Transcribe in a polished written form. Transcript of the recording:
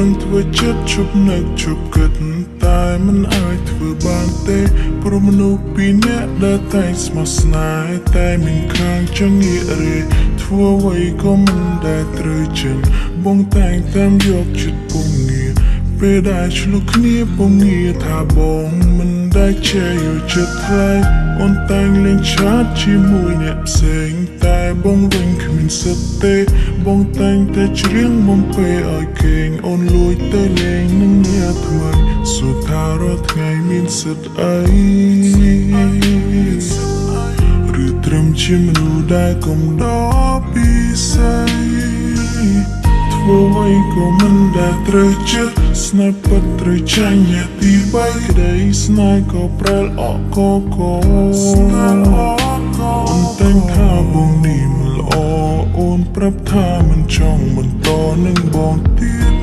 ដឹងធ្វើចិត្តឈប់នឹកឈប់គិតតែមិនអាចធ្វើបានទេព្រោះមនុស្សពីរនាក់ដែលតែងស្មោះស្នេហ៍តែមានខាងចង្អៀករេធ្វើអ្វីក៏មិនដែលត្រូវចិត្តបងតែងតាមយកចិត្តពងងារពេលដែលឆ្លុះគ្នាពងងារថាបងមិនដែលចេះយកចិត្តថ្លៃអូនតែងលេងឆាតជាមួយអ្នកផ្សេងតែបងវិញគ្មានសិទ្ធទេបងតែងតែច្រៀងបំពេឲ្យគេងអូនលួចទៅលេងនឹងអ្នកថ្មីសួរថារាល់ថ្ងៃមានសិទ្ធអីឬត្រឹមជាមនុស្សដែលកុំដល់ពីស្អីធ្វើអ្វីក៏មិនដែលត្រូវចិត្តស្នេហ៍ពិតត្រូវចាញ់អ្នកទីបីក្តីស្នេហ៍ក៏ប្រែលអកកកអូនតែងថាបងនេះមិនល្អអូនប្រាប់ថាមិនចង់បន្តនឹងបងទៀត